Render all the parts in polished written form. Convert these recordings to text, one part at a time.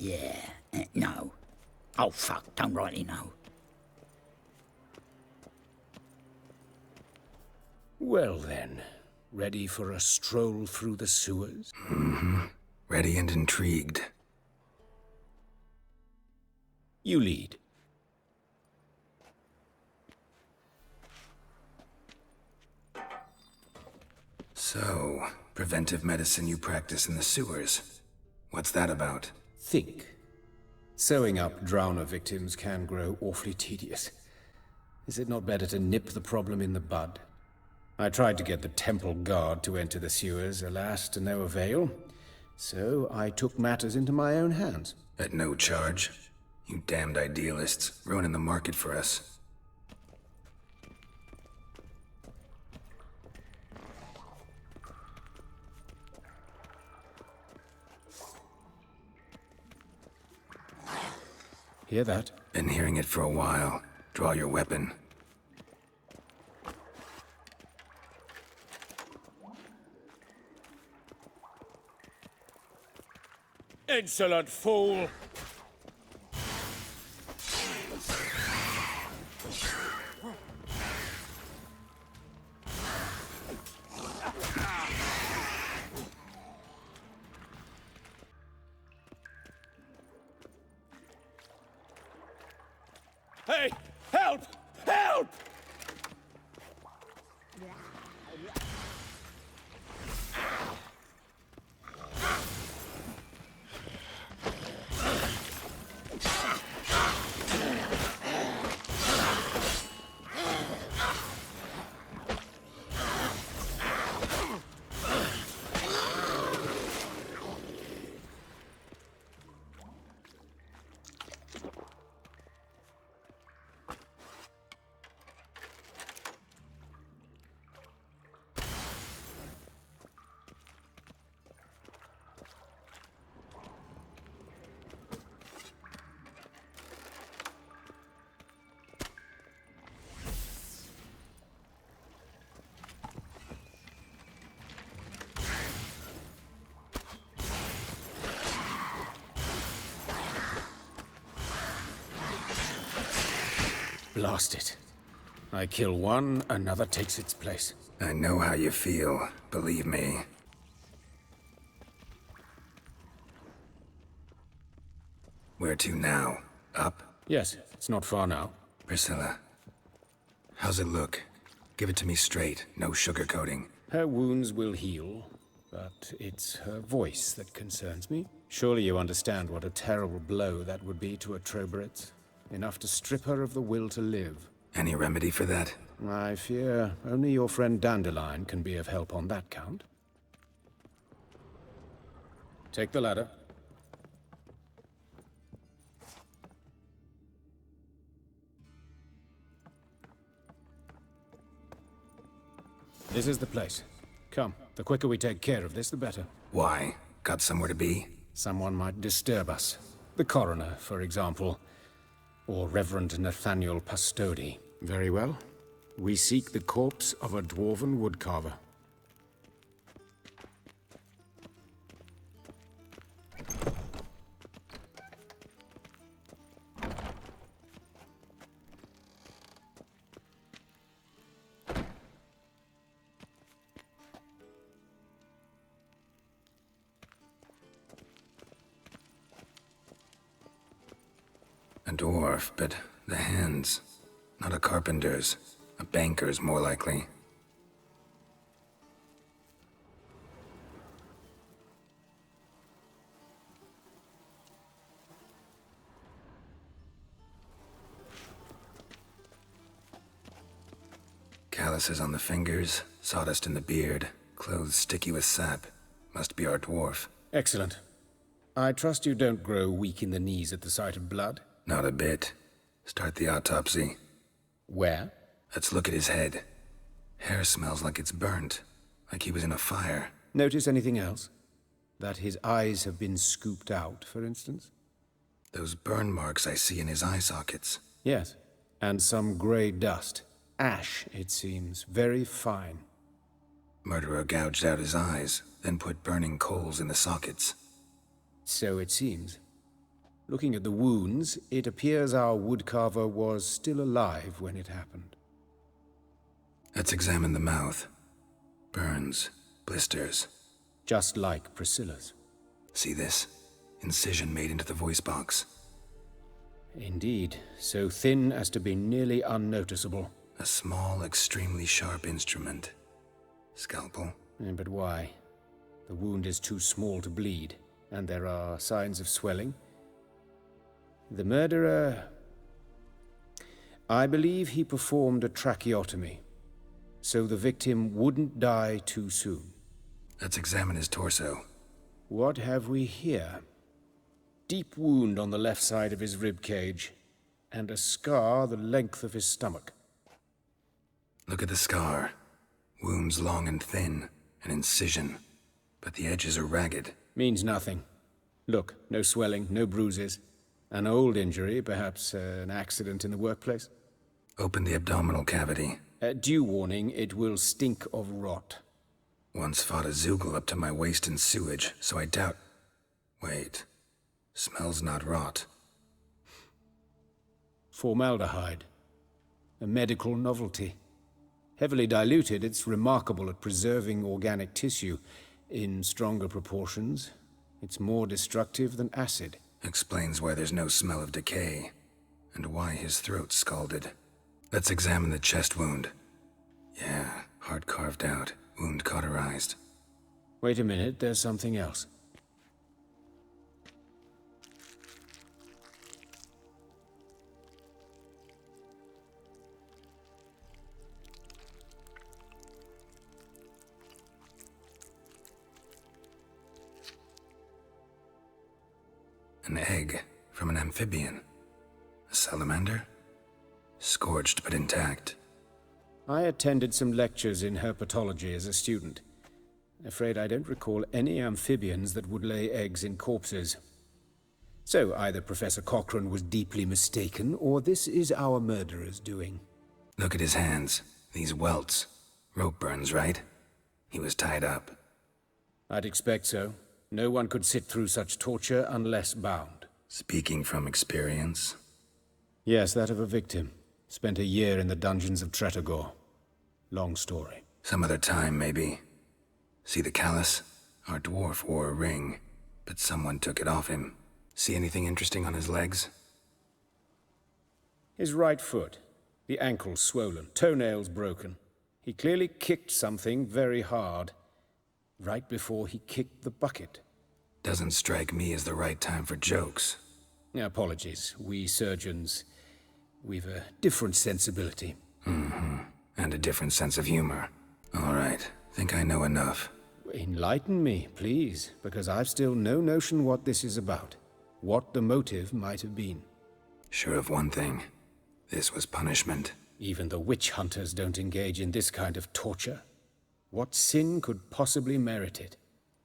Yeah, no. Oh, fuck, don't rightly know. Well then, ready for a stroll through the sewers? Ready and intrigued. You lead. So, preventive medicine you practice in the sewers. What's that about? Think. Sewing up drowner victims can grow awfully tedious. Is it not better to nip the problem in the bud? I tried to get the temple guard to enter the sewers, alas, to no avail. So I took matters into my own hands. At no charge? You damned idealists, ruining the market for us. Hear that? Been hearing it for a while. Draw your weapon. Insolent fool! Hey! Help! Help! Blast it. I kill one, another takes its place. I know how you feel, believe me. Where to now? Up? Yes, it's not far now. Pricilla. How's it look? Give it to me straight, no sugarcoating. Her wounds will heal, but it's her voice that concerns me. Surely you understand what a terrible blow that would be to a Trobritz. Enough to strip her of the will to live. Any remedy for that? I fear only your friend Dandelion can be of help on that count. Take the ladder. This is the place. Come, the quicker we take care of this, the better. Why? Got somewhere to be? Someone might disturb us. The coroner, for example. Or Reverend Nathaniel Pastodi. Very well. We seek the corpse of a dwarven woodcarver. A dwarf, but the hands. Not a carpenter's. A banker's, more likely. Calluses on the fingers, sawdust in the beard, clothes sticky with sap. Must be our dwarf. Excellent. I trust you don't grow weak in the knees at the sight of blood? Not a bit. Start the autopsy. Where? Let's look at his head. Hair smells like it's burnt. Like he was in a fire. Notice anything else? That his eyes have been scooped out, for instance? Those burn marks I see in his eye sockets. Yes. And some grey dust. Ash, it seems. Very fine. Murderer gouged out his eyes, then put burning coals in the sockets. So it seems. Looking at the wounds, it appears our woodcarver was still alive when it happened. Let's examine the mouth. Burns, blisters. Just like Priscilla's. See this? Incision made into the voice box. Indeed, so thin as to be nearly unnoticeable. A small, extremely sharp instrument. Scalpel? But why? The wound is too small to bleed, and there are signs of swelling. The murderer... I believe he performed a tracheotomy, so the victim wouldn't die too soon. Let's examine his torso. What have we here? Deep wound on the left side of his rib cage, and a scar the length of his stomach. Look at the scar. Wounds long and thin, an incision, but the edges are ragged. Means nothing. Look, no swelling, no bruises. An old injury, perhaps an accident in the workplace. Open the abdominal cavity. Due warning, it will stink of rot. Once fought a Zoogle up to my waist in sewage, so I doubt... Wait. Smells not rot. Formaldehyde. A medical novelty. Heavily diluted, it's remarkable at preserving organic tissue. In stronger proportions, it's more destructive than acid. Explains why there's no smell of decay, and why his throat's scalded. Let's examine the chest wound. Yeah, heart carved out, wound cauterized. Wait a minute, there's something else. An egg from an amphibian. A salamander? Scorched but intact. I attended some lectures in herpetology as a student. Afraid I don't recall any amphibians that would lay eggs in corpses. So either Professor Cochrane was deeply mistaken, or this is our murderer's doing. Look at his hands. These welts. Rope burns, right? He was tied up. I'd expect so. No one could sit through such torture unless bound. Speaking from experience? Yes, that of a victim. Spent a year in the dungeons of Tretogor. Long story. Some other time, maybe. See the callus? Our dwarf wore a ring, but someone took it off him. See anything interesting on his legs? His right foot. The ankle swollen, toenails broken. He clearly kicked something very hard. Right before he kicked the bucket. Doesn't strike me as the right time for jokes. Apologies. We surgeons, we've a different sensibility. Mm-hmm. And a different sense of humor. All right. Think I know enough. Enlighten me, please, because I've still no notion what this is about. What the motive might have been. Sure of one thing. This was punishment. Even the witch hunters don't engage in this kind of torture. What sin could possibly merit it?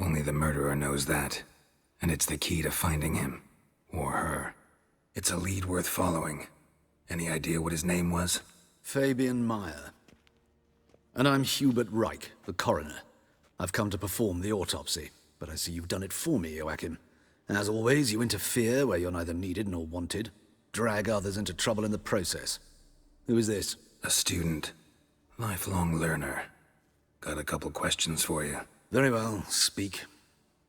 Only the murderer knows that. And it's the key to finding him. Or her. It's a lead worth following. Any idea what his name was? Fabian Meyer. And I'm Hubert Reich, the coroner. I've come to perform the autopsy, but I see you've done it for me, Joachim. As always, you interfere where you're neither needed nor wanted. Drag others into trouble in the process. Who is this? A student. Lifelong learner. Got a couple questions for you. Very well, speak.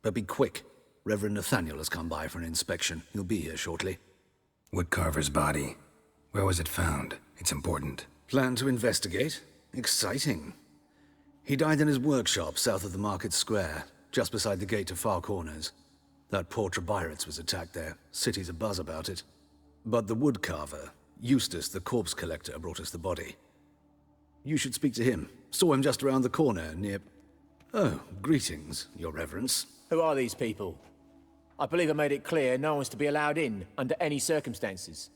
But be quick. Reverend Nathaniel has come by for an inspection. He'll be here shortly. Woodcarver's body. Where was it found? It's important. Plan to investigate? Exciting. He died in his workshop south of the market square, just beside the gate to Far Corners. That poor Trebirates was attacked there. City's abuzz about it. But the woodcarver, Eustace the corpse collector, brought us the body. You should speak to him. Saw him just around the corner near... Oh, greetings, your reverence. Who are these people? I believe I made it clear no one's to be allowed in, under any circumstances.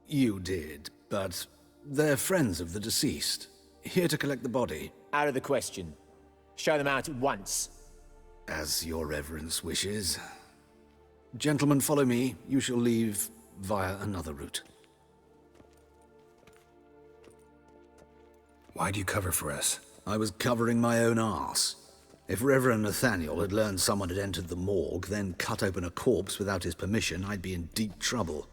You did, but they're friends of the deceased. Here to collect the body. Out of the question. Show them out at once. As your reverence wishes. Gentlemen, follow me. You shall leave via another route. Why do you cover for us? I was covering my own arse. If Reverend Nathaniel had learned someone had entered the morgue, then cut open a corpse without his permission, I'd be in deep trouble.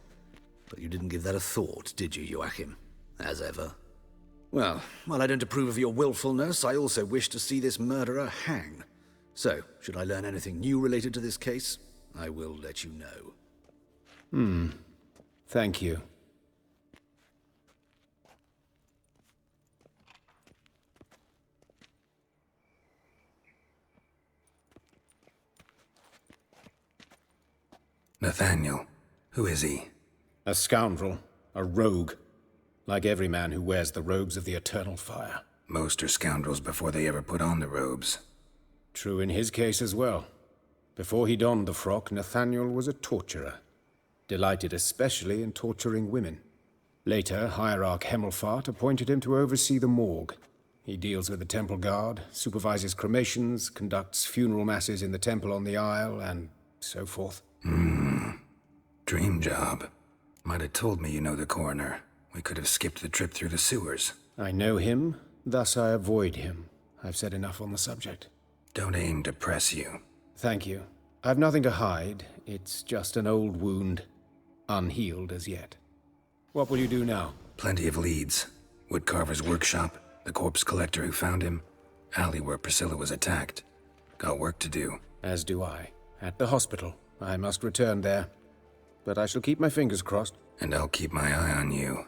But you didn't give that a thought, did you, Joachim? As ever. Well, while I don't approve of your willfulness, I also wish to see this murderer hang. So, should I learn anything new related to this case, I will let you know. Thank you. Nathaniel, who is he? A scoundrel. A rogue. Like every man who wears the robes of the eternal fire. Most are scoundrels before they ever put on the robes. True in his case as well. Before he donned the frock, Nathaniel was a torturer. Delighted especially in torturing women. Later, Hierarch Hemmelfart appointed him to oversee the morgue. He deals with the temple guard, supervises cremations, conducts funeral masses in the temple on the Isle, and so forth. Dream job. Might have told me you know the coroner. We could have skipped the trip through the sewers. I know him, thus I avoid him. I've said enough on the subject. Don't aim to press you. Thank you. I've nothing to hide. It's just an old wound, unhealed as yet. What will you do now? Plenty of leads. Woodcarver's workshop, the corpse collector who found him, alley where Pricilla was attacked. Got work to do. As do I. At the hospital. I must return there. But I shall keep my fingers crossed. And I'll keep my eye on you.